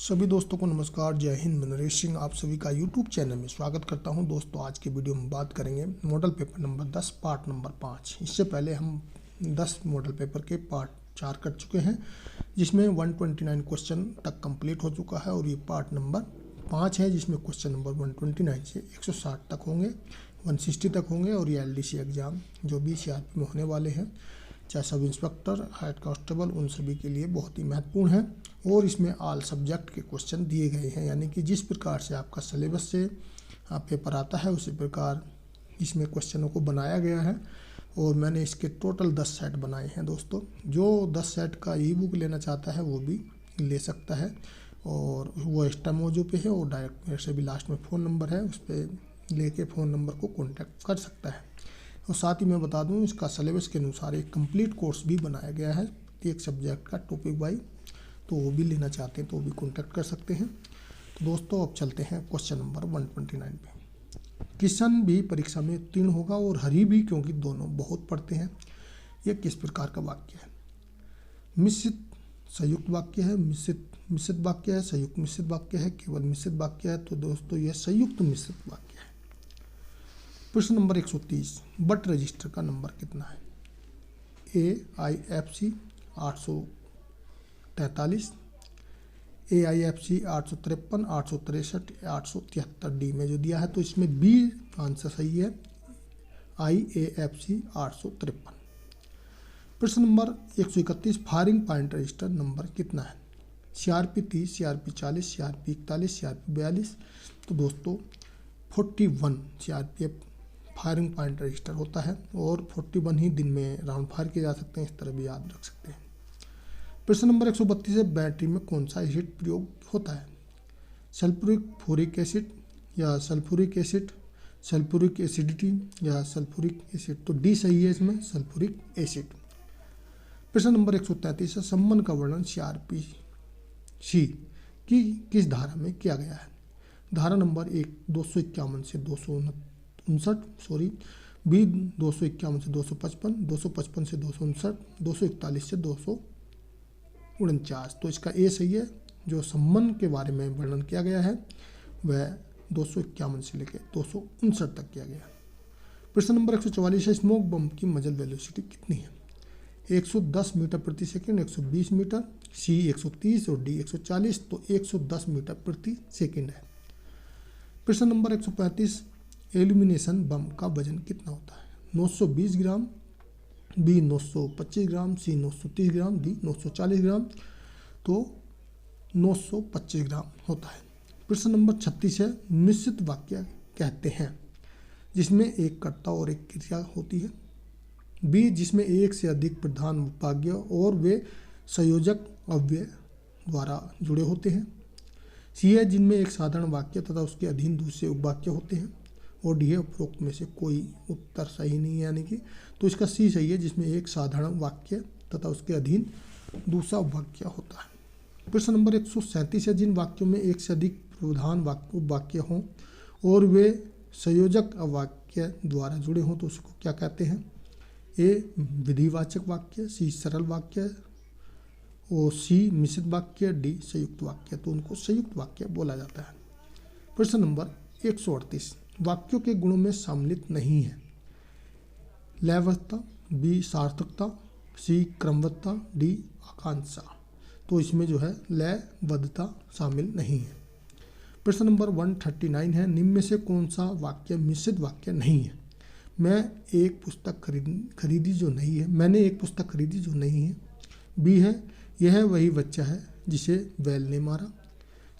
सभी दोस्तों को नमस्कार, जय हिंद। मैं नरेश सिंह आप सभी का यूट्यूब चैनल में स्वागत करता हूं। दोस्तों आज के वीडियो में बात करेंगे model paper number 10 part number 5। इससे पहले हम 10 मॉडल पेपर के पार्ट 4 कर चुके हैं, जिसमें 129 क्वेश्चन तक कंप्लीट हो चुका है और ये पार्ट नंबर 5 है, जिसमें क्वेश्चन नंबर 129 से 160 तक होंगे, 160 तक होंगे। और ये LDC एग्ज़ाम जो भी CRP में होने वाले हैं, चाहे सब इंस्पेक्टर, हेड कांस्टेबल, उन सभी के लिए बहुत ही महत्वपूर्ण है। और इसमें ऑल सब्जेक्ट के क्वेश्चन दिए गए हैं, यानी कि जिस प्रकार से आपका सिलेबस से पेपर आता है उसी प्रकार इसमें क्वेश्चनों को बनाया गया है। और मैंने इसके टोटल 10 सेट बनाए हैं। दोस्तों जो 10 सेट का ई बुक लेना चाहता है वो भी ले सकता है, और वो एक्स्ट्रा मौजू पे है। और डायरेक्ट मेरे से भी लास्ट में फ़ोन नंबर है, उस पर लेके फ़ोन नंबर को कॉन्टैक्ट कर सकता है। और साथ ही मैं बता दूं, इसका सिलेबस के अनुसार एक कंप्लीट कोर्स भी बनाया गया है, एक सब्जेक्ट का टॉपिक वाइज। तो वो भी लेना चाहते हैं तो वो भी कॉन्टैक्ट कर सकते हैं। तो दोस्तों अब चलते हैं क्वेश्चन नंबर 129 पे। किशन भी परीक्षा में उत्तीर्ण होगा और हरि भी, क्योंकि दोनों बहुत पढ़ते हैं। यह किस प्रकार का वाक्य है? मिश्रित संयुक्त वाक्य है, मिश्रित वाक्य है, संयुक्त मिश्रित वाक्य है, केवल मिश्रित वाक्य है। तो दोस्तों यह संयुक्त मिश्रित वाक्य है। प्रश्न नंबर 130, बट रजिस्टर का नंबर कितना है? AIFC 843, AIFC 853, 863, 873 डी में जो दिया है, तो इसमें बी आंसर सही है, IAFC 853। प्रश्न number 131, firing point register number कितना है? CRP 30, CRP 40, CRP 41, CRP 42। तो दोस्तों 41 CRPF फायरिंग पॉइंट रजिस्टर होता है, और 41 ही दिन में राउंड फायर किए जा सकते हैं, इस तरह भी याद रख सकते हैं। प्रश्न नंबर 132 है, बैटरी में कौन सा एसिड प्रयोग होता है? सल्फ्यूरिक एसिड या सल्फ्यूरिक एसिड, सल्फ्यूरिक एसिडिटी या सल्फ्यूरिक एसिड। तो डी सही है इसमें, सल्फ्यूरिक एसिड। प्रश्न नंबर 133 है, संबंध का वर्णन CRPC की किस धारा में किया गया है? धारा नंबर 1 251 से 259, बी 251 से 255, 255 से 259, 241 से 249। तो इसका ए सही है। जो संबंध के बारे में वर्णन किया गया है वह 251 से लेकर 259 तक किया गया है। प्रश्न नंबर 144 है, स्मोक बम की मजल वेलोसिटी कितनी है? 110 मीटर प्रति सेकंड, 120 मीटर, सी 130 और डी 140। तो 110 मीटर प्रति सेकंड है। प्रश्न नंबर 135, एल्यूमिनेशन बम का वजन कितना होता है? 920 ग्राम, बी 925 ग्राम, सी 930 ग्राम, डी 940 ग्राम। तो 925 ग्राम होता है। प्रश्न नंबर 36 है, मिश्रित वाक्य कहते हैं जिसमें एक कर्ता और एक क्रिया होती है। बी जिसमें एक से अधिक प्रधान वाक्य और वे संयोजक अव्यय द्वारा जुड़े होते हैं। सी है जिनमें एक साधारण वाक्य तथा उसके अधीन दूसरे उपवाक्य होते हैं। और डी है उपरोक्त में से कोई उत्तर सही नहीं है, यानी कि तो इसका सी सही है, जिसमें एक साधारण वाक्य तथा उसके अधीन दूसरा वाक्य होता है। प्रश्न नंबर 137 है, जिन वाक्यों में एक से अधिक प्रधान वाक्य हों और वे संयोजक वाक्य द्वारा जुड़े हों तो उसको क्या कहते हैं? ए विधिवाचक वाक्य, सी सरल वाक्य और सी मिश्रित वाक्य, डी संयुक्त वाक्य। तो उनको संयुक्त वाक्य बोला जाता है। प्रश्न नंबर 138, वाक्यों के गुणों में सम्मिलित नहीं है। लयबद्धता, बी सार्थकता, सी क्रमबद्धता, डी आकांक्षा। तो इसमें जो है लयबद्धता शामिल नहीं है। प्रश्न नंबर 139 है, निम्न में से कौन सा वाक्य मिश्रित वाक्य नहीं है? मैंने एक पुस्तक खरीदी जो नहीं है। बी है, यह वही बच्चा है जिसे बैल ने मारा।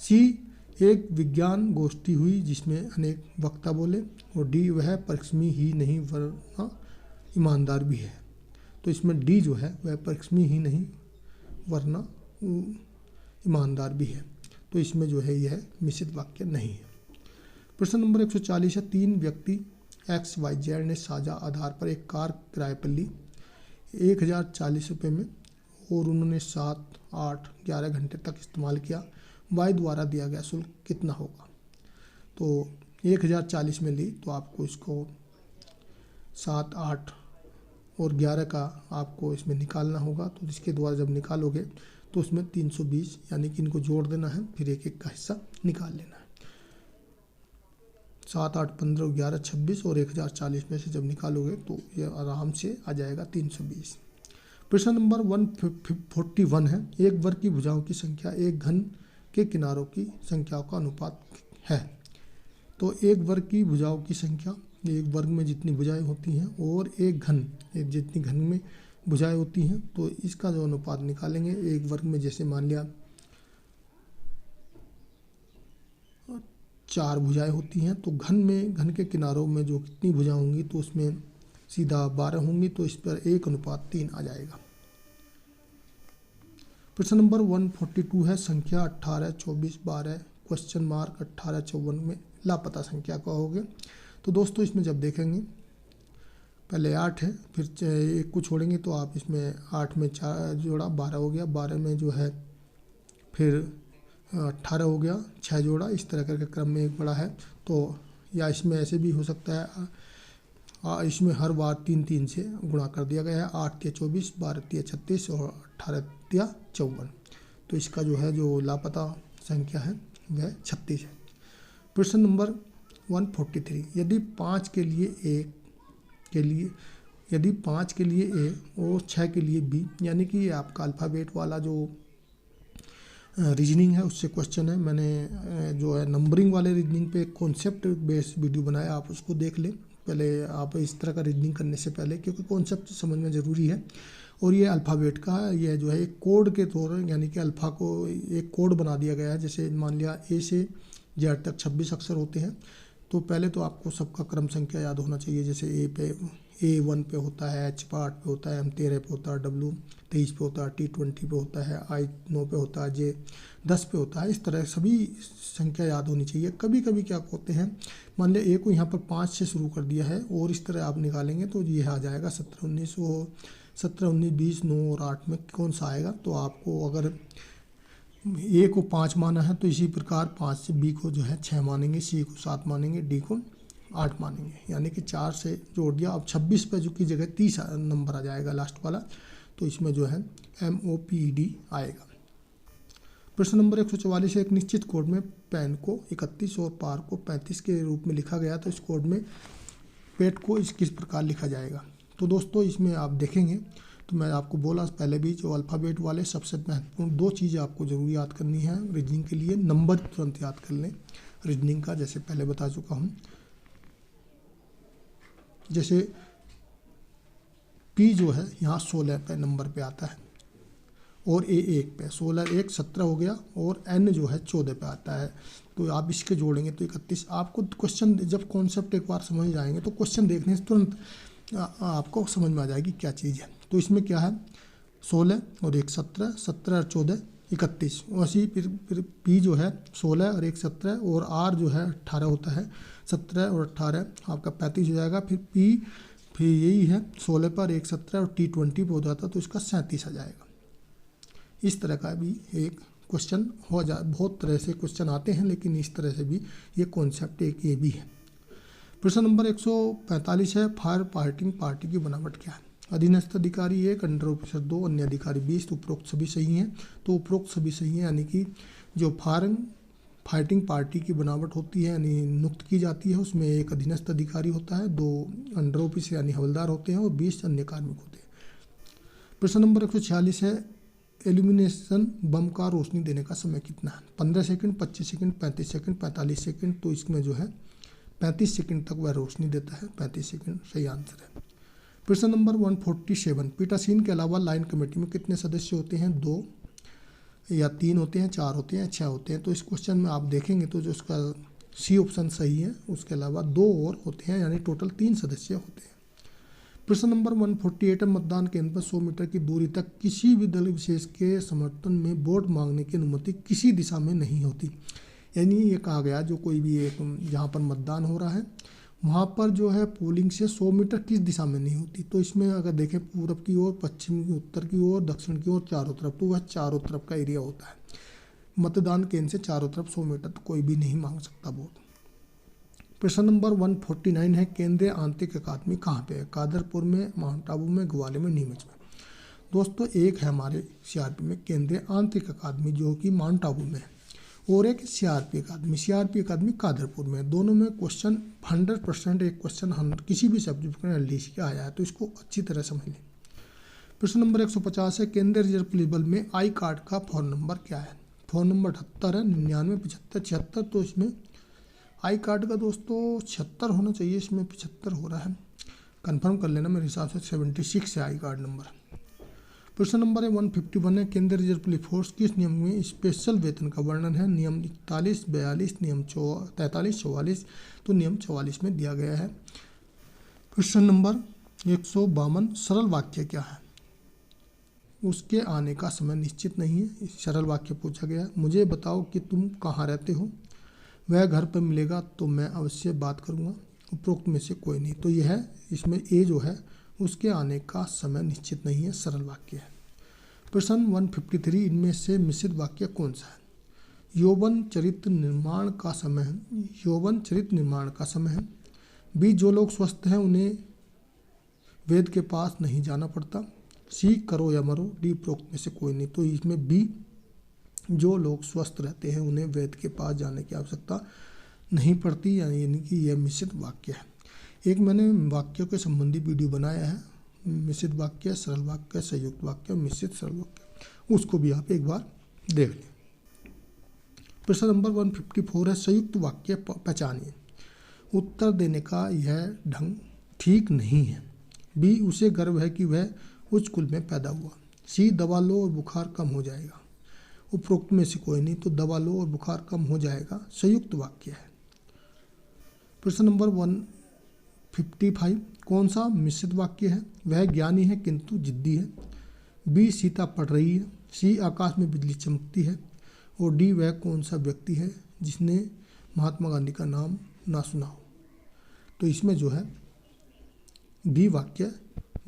सी एक विज्ञान गोष्ठी हुई जिसमें अनेक वक्ता बोले। और डी वह परिश्रमी ही नहीं वरना ईमानदार भी है। तो इसमें डी जो है वह परिश्रमी ही नहीं वरना ईमानदार भी है। तो इसमें जो है यह मिश्रित वाक्य नहीं है। प्रश्न नंबर 140 है, 3 व्यक्ति XYZ ने साझा आधार पर एक कार किराए पर ली 1040 रुपये में, और उन्होंने 7, 8, 11 घंटे तक इस्तेमाल किया। Y द्वारा दिया गया शुल्क कितना होगा? तो 1040 में ली तो आपको इसको 7, 8 और 11 का आपको इसमें निकालना होगा। तो इसके द्वारा जब निकालोगे तो उसमें 320 यानी कि इनको जोड़ देना है, फिर एक एक का हिस्सा निकाल लेना है। 7, 8, 15, 11, 26 और 1040 में से जब निकालोगे तो ये आराम से आ जाएगा 320। प्रश्न नंबर 141 है, एक वर्ग की भुजाओं की संख्या एक घन के किनारों की संख्याओं का अनुपात है। तो एक वर्ग की भुजाओं की संख्या, एक वर्ग में जितनी भुजाएं होती हैं और एक घन जितनी घन में भुजाएं होती हैं, तो इसका जो अनुपात निकालेंगे, एक वर्ग में जैसे मान लिया 4 भुजाएं होती हैं, तो घन में, घन के किनारों में जो कितनी भुजाएं होंगी तो उसमें सीधा 12 होंगी, तो इस पर 1:3 आ जाएगा। प्रश्न नंबर 142 है, संख्या 18, 24, 12 क्वेश्चन मार्क 18, 54 में लापता संख्या कहोगे। तो दोस्तों इसमें जब देखेंगे पहले 8 है, फिर एक को छोड़ेंगे तो आप इसमें 8 में 4 जोड़ा 12 हो गया, 12 में जो है फिर 18 हो गया, 6 जोड़ा, इस तरह करके क्रम में एक बड़ा है। तो या इसमें ऐसे भी हो सकता है, इसमें हर बार 3 से गुणा कर दिया गया है, 8 तिया 24, 12 तिया 36 और 18 तिया 54। तो इसका जो है जो लापता संख्या है वह 36 है। प्रश्न नंबर 143, यदि 5 के लिए A और 6 के लिए B, यानी कि आपका अल्फ़ाबेट वाला जो रीजनिंग है उससे क्वेश्चन है। मैंने जो है नंबरिंग वाले रीजनिंग पे एक कॉन्सेप्ट बेस्ड वीडियो बनाया, आप उसको देख लें पहले, आप इस तरह का रीजनिंग करने से पहले, क्योंकि कॉन्सेप्ट समझना ज़रूरी है। और ये अल्फ़ाबेट का ये जो है एक कोड के तौर, यानी कि अल्फ़ा को एक कोड बना दिया गया है। जैसे मान लिया A से Z तक 26 अक्षर होते हैं, तो पहले तो आपको सबका क्रम संख्या याद होना चाहिए। जैसे A1 पे होता है, H पे 8 पे होता है, M 13 पे होता है, W 23 पे होता है, T 20 पे होता है, I 9 पे होता है, J 10 पे होता है। इस तरह सभी संख्या याद होनी चाहिए। कभी कभी क्या होते हैं, मान लिया A को यहाँ पर 5 से शुरू कर दिया है और इस तरह आप निकालेंगे तो ये आ जाएगा 17, 19 और 17, 19, 20, 9 और 8 में कौन सा आएगा। तो आपको अगर A को 5 माना है तो इसी प्रकार 5 से B को जो है 6 मानेंगे, C को 7 मानेंगे, D को 8 मानेंगे, यानी कि 4 से जोड़ दिया। अब 26 पे जो की जगह 30 नंबर आ जाएगा लास्ट वाला, तो इसमें जो है MOPED आएगा। प्रश्न नंबर 144 है, एक निश्चित कोड में पेन को 31 और पार को 35 के रूप में लिखा गया, तो इस कोड में पेट को किस प्रकार लिखा जाएगा। तो दोस्तों इसमें आप देखेंगे तो मैं आपको बोला पहले भी, जो अल्फ़ाबेट वाले सबसे महत्वपूर्ण 2 चीज़ें आपको ज़रूर याद करनी है रीजनिंग के लिए। नंबर तुरंत याद कर लें रीजनिंग का, जैसे पहले बता चुका हूँ। जैसे P जो है यहाँ 16 पे नंबर पे आता है और A 1 पे, 16 1 17 हो गया, और N जो है 14 पे आता है। तो आप इसके जोड़ेंगे तो 31। आपको क्वेश्चन जब कॉन्सेप्ट एक बार समझ जाएंगे तो क्वेश्चन देखने से तुरंत आपको समझ में आ जाएगी क्या चीज़ है। तो इसमें क्या है, 16 और 1 17, 17 और 14 31। वैसे फिर P जो है 16 और 1 17 और R जो है 18 होता है, 17 और 18 आपका 35 हो जाएगा। फिर यही है 16 पर 1 17 और T 20 पे हो जाता तो इसका 37 आ जाएगा। इस तरह का भी एक क्वेश्चन हो जा, बहुत तरह से क्वेश्चन आते हैं, लेकिन इस तरह से भी ये कॉन्सेप्ट एक ये भी है। प्रश्न नंबर 145 है, फायर फाइटिंग पार्टी की बनावट क्या है। अधीनस्थ अधिकारी 1, अंडर ऑफिसर 2, अन्य अधिकारी 20। तो उपरोक्त सभी सही हैं। तो उपरोक्त सभी सही हैं, यानी कि जो फाइटिंग पार्टी की बनावट होती है, यानी नियुक्त की जाती है, उसमें 1 अधीनस्थ अधिकारी होता है, 2 अंडर ऑफिसर यानी हवलदार होते हैं और 20 अन्य कार्मिक होते हैं। प्रश्न नंबर 146 है, एल्यूमिनेशन बम का रोशनी देने का समय कितना है। 15 सेकंड, 25 सेकंड, 35 सेकंड, 45 सेकंड। तो इसमें जो है 35 सेकंड तक वह रोशनी देता है, 35 सेकंड सही आंसर है। प्रश्न नंबर 147, पीटासीन के अलावा लाइन कमेटी में कितने सदस्य होते हैं। 2 या 3 होते हैं, 4 होते हैं, 6 होते हैं। तो इस क्वेश्चन में आप देखेंगे तो जो उसका C ऑप्शन सही है, उसके अलावा 2 और होते हैं, यानी टोटल 3 सदस्य होते हैं। प्रश्न नंबर 148, मतदान केंद्र पर 100 मीटर की दूरी तक किसी भी दल विशेष के समर्थन में वोट मांगने की अनुमति किसी दिशा में नहीं होती। यानी ये कहा गया जो कोई भी एक जहाँ पर मतदान हो रहा है वहाँ पर जो है पोलिंग से 100 मीटर किस दिशा में नहीं होती। तो इसमें अगर देखें पूरब की ओर, पश्चिम की, उत्तर की ओर, दक्षिण की ओर, चारों तरफ, तो वह चारों तरफ का एरिया होता है। मतदान केंद्र से चारों तरफ 100 मीटर तो कोई भी नहीं मांग सकता वोट। प्रश्न नंबर 149 है, केंद्रीय आंतरिक अकादमी कहाँ पे है। कादरपुर में, माउंट आबू में, ग्वालियर में, नीमच में। दोस्तों एक है हमारे सीआरपी में केंद्रीय आंतरिक अकादमी जो कि माउंट आबू में है, और एक सीआरपी अकादमी कादरपुर में। दोनों में क्वेश्चन 100% एक क्वेश्चन किसी भी सब्जेक्ट में एलडीसी का आया है, तो इसको अच्छी तरह समझ लें। प्रश्न नंबर 150 है, केंद्रीय रिजर्व पुलिस बल में आई कार्ड का फोन नंबर क्या है? फोन नंबर 78 है, 99, 75, 76। तो इसमें आई कार्ड का दोस्तों 76 होना चाहिए, इसमें 75 हो रहा है, कंफर्म कर लेना, मेरे हिसाब से 76 है आई कार्ड नंबर। प्रश्न नंबर 151 है, केंद्रीय रिजर्व पुलिस फोर्स किस नियम में स्पेशल वेतन का वर्णन है? नियम 41, 42, नियम 43, 44। तो नियम 44 में दिया गया है। प्रश्न नंबर 152, सरल वाक्य क्या है? उसके आने का समय निश्चित नहीं है, सरल वाक्य पूछा गया। मुझे बताओ कि तुम कहाँ रहते हो? वह घर पर मिलेगा तो मैं अवश्य बात करूँगा, उपरोक्त में से कोई नहीं। तो यह है, इसमें ए जो है उसके आने का समय निश्चित नहीं है, सरल वाक्य है। प्रश्न 153, इनमें से मिश्रित वाक्य कौन सा है? यौवन चरित्र निर्माण का समय है, यौवन चरित्र निर्माण का समय है। बी, जो लोग स्वस्थ हैं उन्हें वेद के पास नहीं जाना पड़ता। सी, करो या मरो। डी, उपरोक्त में से कोई नहीं। तो इसमें बी, जो लोग स्वस्थ रहते हैं उन्हें वेद के पास जाने की आवश्यकता नहीं पड़ती, यानी कि यह मिश्रित वाक्य है। एक मैंने वाक्यों के संबंधी वीडियो बनाया है, मिश्रित वाक्य, सरल वाक्य, संयुक्त वाक्य, मिश्रित सरल वाक्य, उसको भी आप एक बार देख लें। प्रश्न नंबर 154 है, संयुक्त वाक्य पहचानिए। उत्तर देने का यह ढंग ठीक नहीं है। बी, उसे गर्व है कि वह उच्च कुल में पैदा हुआ। सी, दवा लो और बुखार कम हो जाएगा। उपरोक्त में से कोई नहीं, तो दवा लो और बुखार कम हो जाएगा संयुक्त वाक्य है। प्रश्न नंबर 155, कौन सा मिश्रित वाक्य है? वह ज्ञानी है किंतु जिद्दी है। बी, सीता पढ़ रही है। सी, आकाश में बिजली चमकती है। और डी, वह कौन सा व्यक्ति है जिसने महात्मा गांधी का नाम ना सुना हो? तो इसमें जो है डी वाक्य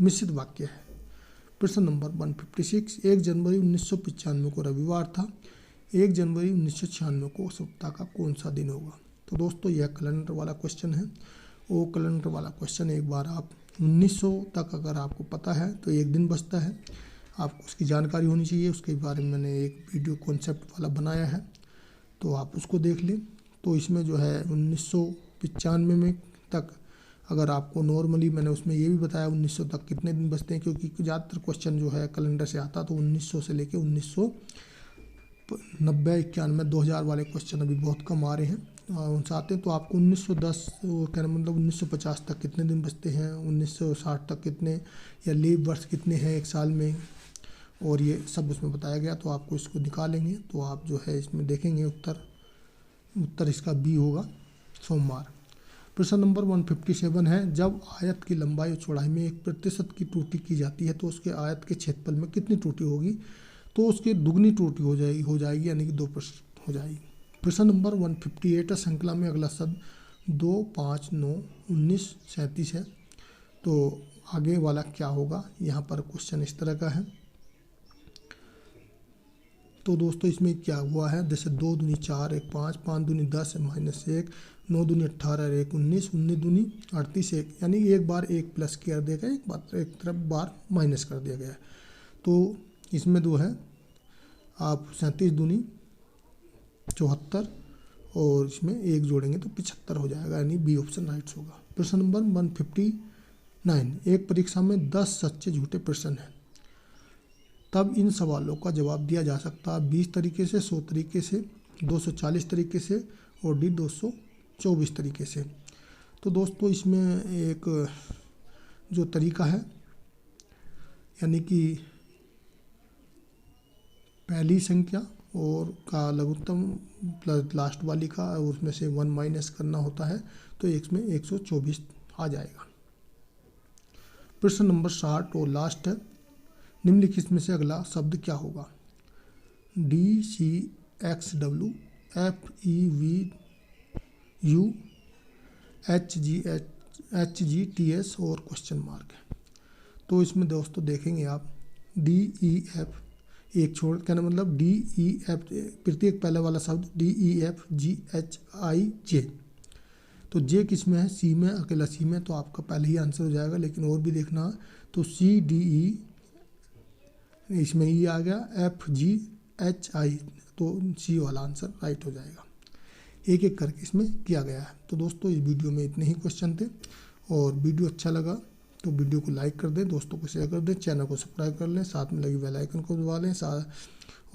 मिश्रित वाक्य है। प्रश्न नंबर 156, 1 जनवरी 1995 को रविवार था। 1 जनवरी 1996 को सप्ताह का कौन सा दिन होगा? तो दोस्तों यह कैलेंडर वाला क्वेश्चन है। वो कैलेंडर वाला क्वेश्चन एक बार आप 1900 तक अगर आपको पता है तो एक दिन बचता है, आपको उसकी जानकारी होनी चाहिए। उसके बारे में मैंने एक वीडियो कॉन्सेप्ट वाला बनाया है, तो आप उसको देख लें। तो इसमें जो है 1995 में तक अगर आपको नॉर्मली, मैंने उसमें ये भी बताया 1900 तक कितने दिन बचते हैं, क्योंकि ज़्यादातर क्वेश्चन जो है कैलेंडर से आता, तो 1900 से लेके 1990, 91, 2000 वाले क्वेश्चन अभी बहुत कम आ रहे हैं, उनसे आते हैं। तो आपको 1910 क्या मतलब 1950 तक कितने दिन बचते हैं, 1960 तक कितने, या लीव वर्ष कितने हैं एक साल में, और ये सब उसमें बताया गया। तो आपको इसको निकालेंगे तो आप जो है इसमें देखेंगे उत्तर इसका बी होगा, सोमवार। प्रश्न नंबर 157 है, जब आयत की लंबाई और चौड़ाई में 1% की त्रुटि की जाती है तो उसके आयत के क्षेत्रफल में कितनी त्रुटि होगी? तो उसके दुगनी त्रुटि हो जाएगी, यानी कि 2% हो जाएगी। प्रश्न नंबर 158 है, श्रृंखला में अगला शब्द 2, 5, 9, 19, 37 है। तो आगे वाला क्या होगा? यहाँ पर क्वेश्चन इस तरह का है। तो दोस्तों इसमें क्या हुआ है, जैसे 2 दूनी 4, 1 5, 5 दूनी 10, -1, 9 दूनी 18, 1 19, 19 दूनी 38, 1, यानी एक बार 1 प्लस कर दिया गया, एक तरफ बार माइनस कर दिया गया है। तो इसमें जो है आप 37 दूनी 74 और इसमें 1 जोड़ेंगे तो 75 हो जाएगा, यानी बी ऑप्शन राइट होगा। प्रश्न नंबर 159, एक परीक्षा में 10 सच्चे झूठे प्रश्न हैं, तब इन सवालों का जवाब दिया जा सकता है 20 तरीके से, 100 तरीके से, 240 तरीके से, और डी 224 तरीके से। तो दोस्तों इसमें एक जो तरीका है, यानी कि पहली संख्या और का लघुत्तम प्लस लास्ट वाली का, और उसमें से 1 माइनस करना होता है, तो इसमें 124 आ जाएगा। प्रश्न नंबर 60 और लास्ट है, निम्नलिखित में से अगला शब्द क्या होगा? D, C, X, W, F, E, V, U, H, G, T, S और क्वेश्चन मार्क है। तो इसमें दोस्तों देखेंगे आप डी, ई, एफ, एक छोड़, कहना मतलब डी, ई, एफ, प्रत्येक पहले वाला शब्द डी, ई, एफ, जी, एच, आई, जे। तो जे किस में है? सी में, अकेला सी में, तो आपका पहले ही आंसर हो जाएगा। लेकिन और भी देखना, तो सी, डी, ई, इसमें ये आ गया FGHI, तो सी वाला आंसर राइट हो जाएगा। एक एक करके इसमें किया गया है। तो दोस्तों इस वीडियो में इतने ही क्वेश्चन थे, और वीडियो अच्छा लगा तो वीडियो को लाइक कर दें, दोस्तों को शेयर कर दें, चैनल को सब्सक्राइब कर लें, साथ में लगी बेल आइकन को दबा लें।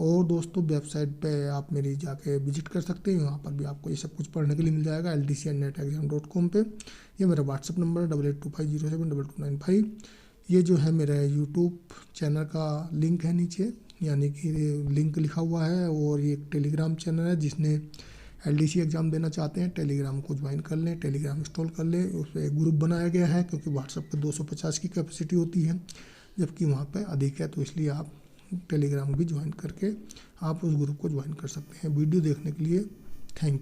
और दोस्तों वेबसाइट पे आप मेरी जाके विजिट कर सकते हैं, वहाँ पर भी आपको ये सब कुछ पढ़ने के लिए मिल जाएगा ldcnetexam.com पे। ये मेरा व्हाट्सअप नंबर है 8825072295। ये जो है मेरा यूट्यूब चैनल का लिंक है नीचे, यानी कि लिंक लिखा हुआ है। और ये एक टेलीग्राम चैनल है, जिसने LDC एग्ज़ाम देना चाहते हैं टेलीग्राम को ज्वाइन कर लें, टेलीग्राम इंस्टॉल कर लें। उस पर एक ग्रुप बनाया गया है, क्योंकि व्हाट्सएप पे 250 की कैपेसिटी होती है, जबकि वहाँ पे अधिक है, तो इसलिए आप टेलीग्राम भी ज्वाइन करके आप उस ग्रुप को ज्वाइन कर सकते हैं। वीडियो देखने के लिए थैंक यू।